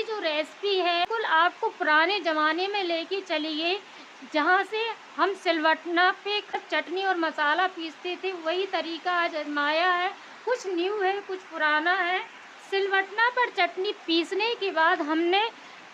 ये जो रेसिपी है बिल्कुल आपको पुराने ज़माने में लेके चली गई, जहाँ से हम सिलवटना पे चटनी और मसाला पीसते थे, वही तरीका आज आज़माया है। कुछ न्यू है, कुछ पुराना है। सिलवटना पर चटनी पीसने के बाद हमने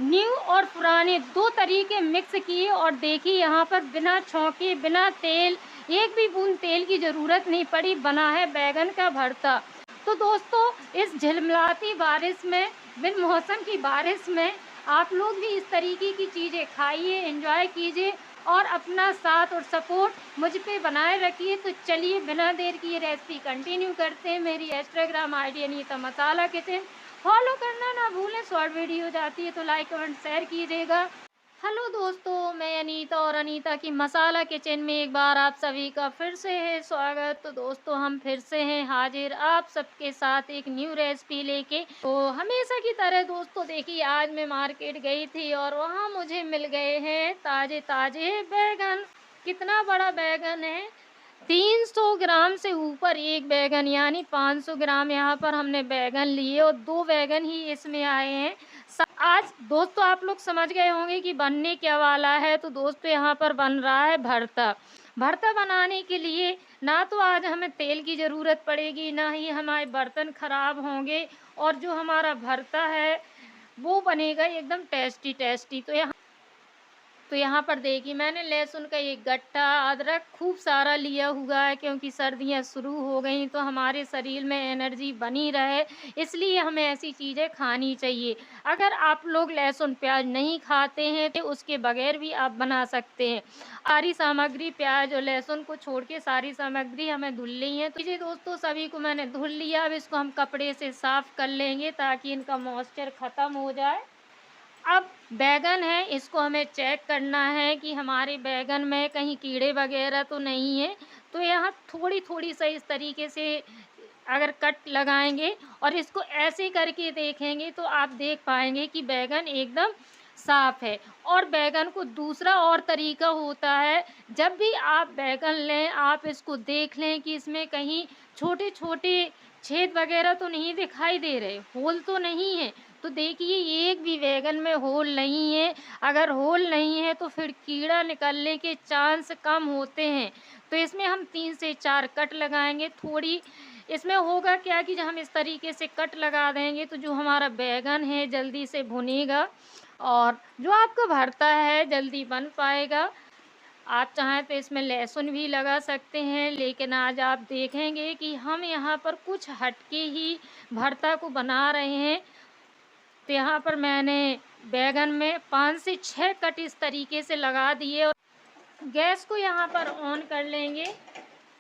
न्यू और पुराने 2 तरीके मिक्स किए और देखिए यहाँ पर बिना छौंके, बिना तेल, एक भी बूंद तेल की ज़रूरत नहीं पड़ी, बना है बैंगन का भरता। तो दोस्तों, इस झिलमिलाती बारिश में, बिन मौसम की बारिश में आप लोग भी इस तरीके की चीज़ें खाइए, एंजॉय कीजिए और अपना साथ और सपोर्ट मुझ पे बनाए रखिए। तो चलिए बिना देर किए रेसिपी कंटिन्यू करते हैं। मेरी इंस्टाग्राम आईडी अनीता मसाला किचन फॉलो करना ना भूलें। शॉर्ट वीडियो जाती है तो लाइक कमेंट शेयर कीजिएगा। हेलो दोस्तों, मैं अनीता और अनीता की मसाला किचन में एक बार आप सभी का फिर से है स्वागत। तो दोस्तों, हम फिर से हैं हाजिर आप सबके साथ एक न्यू रेसिपी लेके। तो हमेशा की तरह दोस्तों, देखिए आज मैं मार्केट गई थी और वहाँ मुझे मिल गए हैं ताज़े ताज़े बैगन। कितना बड़ा बैगन है, 300 ग्राम से ऊपर एक बैगन, यानी 500 ग्राम यहाँ पर हमने बैगन लिए और 2 बैगन ही इसमें आए हैं। आज दोस्तों आप लोग समझ गए होंगे कि बनने क्या वाला है। तो दोस्तों यहाँ पर बन रहा है भरता। भरता बनाने के लिए ना तो आज हमें तेल की ज़रूरत पड़ेगी, ना ही हमारे बर्तन ख़राब होंगे, और जो हमारा भरता है वो बनेगा एकदम टेस्टी टेस्टी। तो यहाँ पर देखिए मैंने लहसुन का एक गट्टा, अदरक खूब सारा लिया हुआ है, क्योंकि सर्दियाँ शुरू हो गई तो हमारे शरीर में एनर्जी बनी रहे, इसलिए हमें ऐसी चीज़ें खानी चाहिए। अगर आप लोग लहसुन प्याज नहीं खाते हैं तो उसके बगैर भी आप बना सकते हैं। सारी सामग्री, प्याज और लहसुन को छोड़ के सारी सामग्री हमें धुल ली है। तो ये दोस्तों सभी को मैंने धुल लिया। अब इसको हम कपड़े से साफ़ कर लेंगे ताकि इनका मॉइस्चर ख़त्म हो जाए। अब बैगन है, इसको हमें चेक करना है कि हमारे बैगन में कहीं कीड़े वगैरह तो नहीं है। तो यहाँ थोड़ी-थोड़ी सा इस तरीके से अगर कट लगाएँगे और इसको ऐसे करके देखेंगे तो आप देख पाएँगे कि बैगन एकदम साफ़ है। और बैगन को दूसरा और तरीका होता है, जब भी आप बैगन लें आप इसको देख लें कि इसमें कहीं छोटे-छोटे छेद वगैरह तो नहीं दिखाई दे रहे, होल तो नहीं है। तो देखिए एक भी बैगन में होल नहीं है। अगर होल नहीं है तो फिर कीड़ा निकलने के चांस कम होते हैं। तो इसमें हम 3 से 4 कट लगाएँगे। थोड़ी इसमें होगा क्या कि जब हम इस तरीके से कट लगा देंगे तो जो हमारा बैगन है जल्दी से भुनेगा और जो आपका भरता है जल्दी बन पाएगा। आप चाहें तो इसमें लहसुन भी लगा सकते हैं, लेकिन आज आप देखेंगे कि हम यहाँ पर कुछ हटके ही भरता को बना रहे हैं। तो यहाँ पर मैंने बैगन में 5 से 6 कट इस तरीके से लगा दिए और गैस को यहाँ पर ऑन कर लेंगे।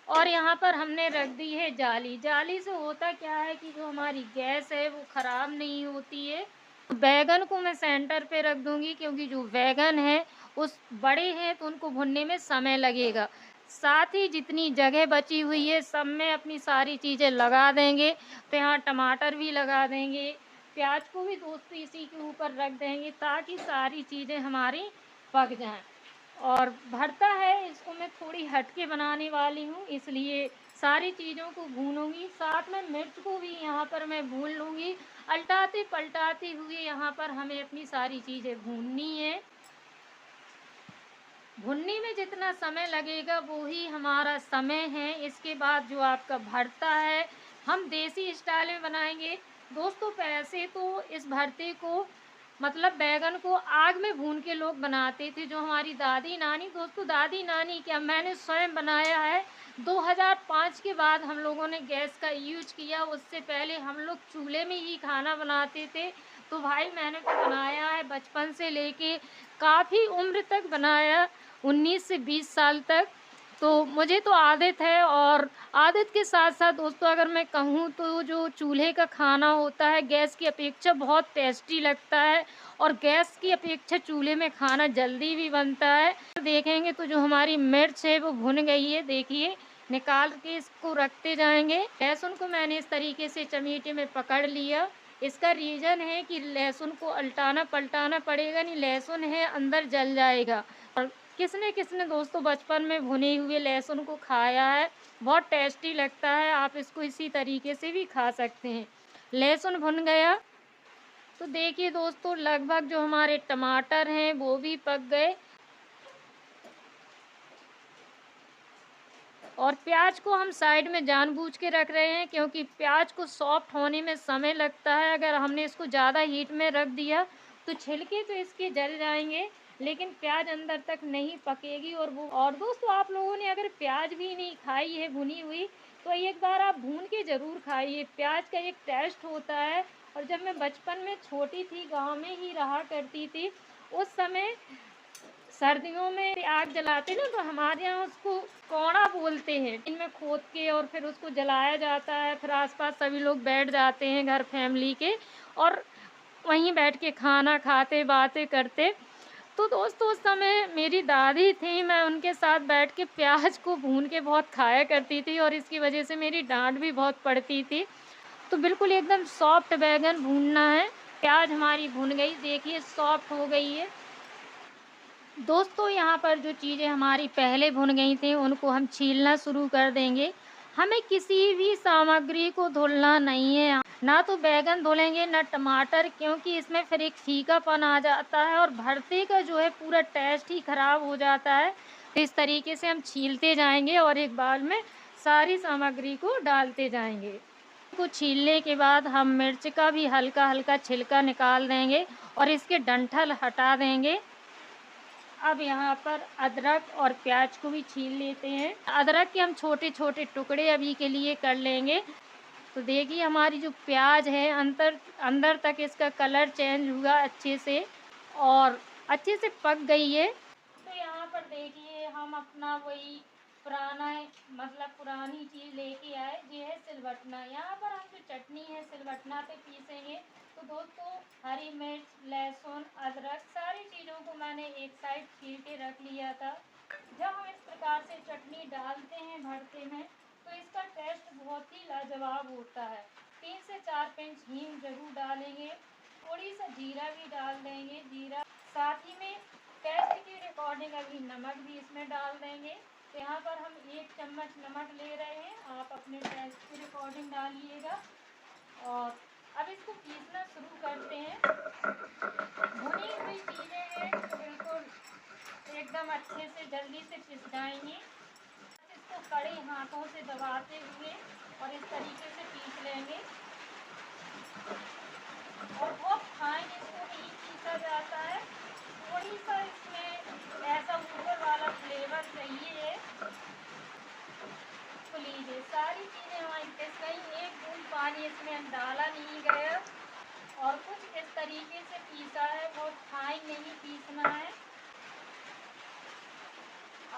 और यहाँ पर हमने रख दी है जाली। जाली से होता क्या है कि जो हमारी गैस है वो ख़राब नहीं होती है। बैगन को मैं सेंटर पे रख दूँगी, क्योंकि जो बैगन है उस बड़े हैं तो उनको भुनने में समय लगेगा। साथ ही जितनी जगह बची हुई है सब में अपनी सारी चीज़ें लगा देंगे। तो यहाँ टमाटर भी लगा देंगे, प्याज को भी दोस्तों इसी के ऊपर रख देंगे ताकि सारी चीज़ें हमारी पक जाएँ। और भरता है इसको मैं थोड़ी हट के बनाने वाली हूँ, इसलिए सारी चीज़ों को भूनूंगी। साथ में मिर्च को भी यहाँ पर मैं भून लूँगी। अलटाते पलटाते हुए यहाँ पर हमें अपनी सारी चीज़ें भूननी है। भुनने में जितना समय लगेगा वो ही हमारा समय है। इसके बाद जो आपका भरता है हम देसी स्टाइल में बनाएंगे। दोस्तों पैसे तो इस भरते को मतलब बैगन को आग में भून के लोग बनाते थे, जो हमारी दादी नानी, दोस्तों दादी नानी क्या, मैंने स्वयं बनाया है। 2005 के बाद हम लोगों ने गैस का यूज किया, उससे पहले हम लोग चूल्हे में ही खाना बनाते थे। तो भाई मैंने तो बनाया है बचपन से लेके काफ़ी उम्र तक बनाया, 19 से 20 साल तक। तो मुझे तो आदत है, और आदत के साथ साथ दोस्तों अगर मैं कहूँ तो जो चूल्हे का खाना होता है गैस की अपेक्षा बहुत टेस्टी लगता है, और गैस की अपेक्षा चूल्हे में खाना जल्दी भी बनता है। देखेंगे तो जो हमारी मिर्च है वो भुन गई है, देखिए निकाल के इसको रखते जाएंगे। लहसुन को मैंने इस तरीके से चमेटे में पकड़ लिया। इसका रीज़न है कि लहसुन को उल्टाना पलटाना पड़ेगा, नहीं लहसुन है अंदर जल जाएगा। और किसने किसने दोस्तों बचपन में भुने हुए लहसुन को खाया है, बहुत टेस्टी लगता है। आप इसको इसी तरीके से भी खा सकते हैं। लहसुन भुन गया तो देखिए दोस्तों, लगभग जो हमारे टमाटर हैं वो भी पक गए और प्याज को हम साइड में जानबूझ के रख रहे हैं क्योंकि प्याज को सॉफ्ट होने में समय लगता है। अगर हमने इसको ज़्यादा हीट में रख दिया तो छिलके तो इसके जल जाएंगे, लेकिन प्याज अंदर तक नहीं पकेगी। और दोस्तों, आप लोगों ने अगर प्याज भी नहीं खाई है भुनी हुई तो एक बार आप भून के ज़रूर खाइए। प्याज का एक टेस्ट होता है। और जब मैं बचपन में छोटी थी, गांव में ही रहा करती थी, उस समय सर्दियों में आग जलाते ना, तो हमारे यहाँ उसको कौड़ा बोलते हैं। इनमें खोद के और फिर उसको जलाया जाता है। फिर आसपास सभी लोग बैठ जाते हैं घर फैमिली के, और वहीं बैठ के खाना खाते बातें करते। तो दोस्तों, उस समय मेरी दादी थी, मैं उनके साथ बैठ के प्याज को भून के बहुत खाया करती थी और इसकी वजह से मेरी डांट भी बहुत पड़ती थी। तो बिल्कुल एकदम सॉफ्ट बैगन भूनना है। प्याज हमारी भुन गई, देखिए सॉफ्ट हो गई है। दोस्तों, यहाँ पर जो चीज़ें हमारी पहले भुन गई थी उनको हम छीलना शुरू कर देंगे। हमें किसी भी सामग्री को धुलना नहीं है, ना तो बैगन धुलेंगे ना टमाटर, क्योंकि इसमें फिर एक फीकापन आ जाता है और भरते का जो है पूरा टेस्ट ही खराब हो जाता है। तो इस तरीके से हम छीलते जाएंगे और एक बार में सारी सामग्री को डालते जाएंगे। को छीलने के बाद हम मिर्च का भी हल्का हल्का छिलका निकाल देंगे और इसके डंठल हटा देंगे। अब यहाँ पर अदरक और प्याज को भी छील लेते हैं। अदरक के हम छोटे छोटे टुकड़े अभी के लिए कर लेंगे। तो देखिए, हमारी जो प्याज है अंदर तक इसका कलर चेंज हुआ अच्छे से और अच्छे से पक गई है। तो यहाँ पर देखिए, हम अपना वही पुरानी चीज़ लेके आए, ये है सिलबट्टा। यहाँ पर हम जो चटनी है सिलबट्टा पे पीसेंगे। तो दोस्तों, हरी मिर्च, लहसुन, अदरक सारी चीज़ों को मैंने एक साइड छील के रख लिया था। जब हम इस प्रकार से चटनी डालते हैं भरते में तो इसका टेस्ट बहुत ही लाजवाब होता है। 3 से 4 पिंच हींग जरूर डालेंगे, थोड़ी सा जीरा भी डाल देंगे, जीरा साथ ही में टेस्ट के अकॉर्डिंग अभी नमक भी इसमें डाल देंगे। तो यहाँ पर हम 1 चम्मच नमक ले रहे हैं, आप अपने टेस्ट के अकॉर्डिंग डालिएगा। और अब इसको पीसना शुरू करते हैं। भुनी हुई चीज़ें हैं तो बिल्कुल एकदम अच्छे से जल्दी से पिस जाएंगी। इसको कड़े हाथों से दबाते हुए और इस तरीके से पीस लेंगे। और बहुत फाइन इसको नहीं पीसा जाता है, थोड़ी सा इसमें ऐसा ऊपर वाला फ्लेवर चाहिए है। तो लीजिए, सारी चीज़ें हमारी पिस गई, एक बूंद पानी इसमें हम डाला नहीं गया और कुछ इस तरीके से पीसा है, बहुत फाइन नहीं पीसना है।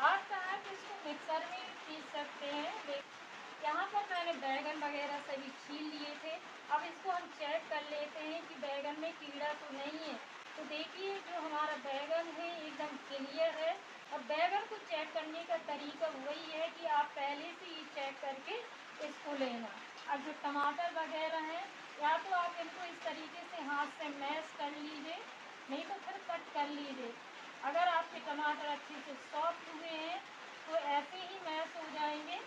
आप चाहें तो इसको मिक्सर में भी पीस सकते हैं। यहाँ पर मैंने बैगन वगैरह सभी छील लिए थे। अब इसको हम चेक कर लेते हैं कि बैगन में कीड़ा तो नहीं है। तो देखिए, जो हमारा बैगन है एकदम क्लियर है। और बैगन को चेक करने का तरीका वही है कि आप पहले से ही चेक करके इसको लेना। अब जो टमाटर वगैरह हैं, या तो आप इनको इस तरीके से हाथ से मैश कर लीजिए, नहीं तो फिर कट कर लीजिए। अगर आपके टमाटर अच्छे से सॉफ्ट हुए हैं तो ऐसे ही मैश हो जाएंगे।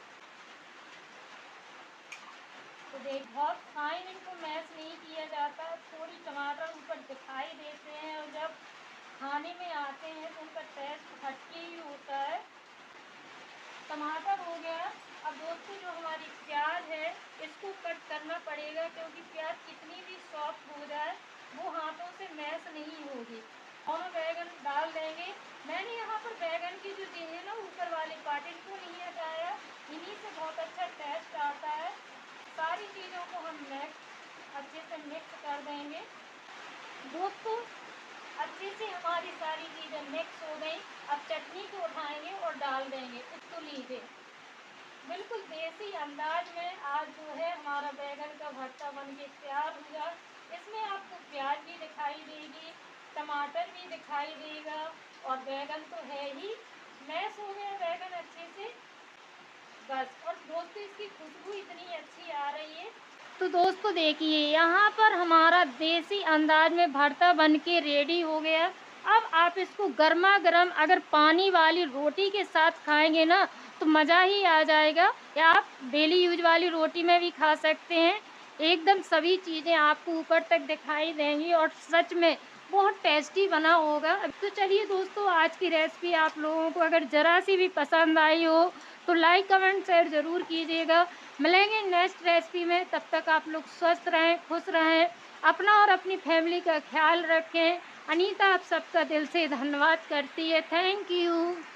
तो देख, बहुत फाइन इनको मैश नहीं किया जाता, थोड़ी टमाटर ऊपर दिखाई देते हैं और जब खाने में आते हैं तो उनका टेस्ट हटके ही होता है। टमाटर हो गया। अब दोस्तों, जो हमारी प्याज है इसको कट करना पड़ेगा, क्योंकि प्याज कितनी भी सॉफ्ट हो जाए वो हाथों से मैश नहीं होगी। और बैगन डाल देंगे। मैंने यहाँ पर बैगन की जो चीज़ है ना, ऊपर वाले पार्ट, इनको नहीं हटाया, इन्हीं से बहुत अच्छा टेस्ट आता है। सारी चीज़ों को हम अच्छे से मिक्स कर देंगे। दोस्तों, अच्छे से हमारी सारी चीज़ें मिक्स हो गई। अब चटनी को उठाएंगे और डाल देंगे। इसको लीजिए, बिल्कुल देसी अंदाज में आज जो है हमारा बैगन का भरता बन के तैयार हुआ। इसमें आपको प्याज भी दिखाई देगी, टमाटर भी दिखाई देगा और बैगन तो है ही। मैश हो गया बैगन अच्छे से, बस। और दोस्तों, इसकी खुशबू इतनी अच्छी आ रही है। तो दोस्तों देखिए, यहाँ पर हमारा देसी अंदाज में भरता बन के रेडी हो गया। अब आप इसको गर्मा गर्म अगर पानी वाली रोटी के साथ खाएंगे ना तो मज़ा ही आ जाएगा। या आप डेली यूज वाली रोटी में भी खा सकते हैं, एकदम सभी चीज़ें आपको ऊपर तक दिखाई देंगी और सच में बहुत टेस्टी बना होगा। तो चलिए दोस्तों, आज की रेसिपी आप लोगों को अगर ज़रा-सी भी पसंद आई हो, तो लाइक, कमेंट, शेयर ज़रूर कीजिएगा। मिलेंगे नेक्स्ट रेसिपी में, तब तक आप लोग स्वस्थ रहें, खुश रहें, अपना और अपनी फैमिली का ख़्याल रखें। अनीता आप सबका दिल से धन्यवाद करती है। Thank you.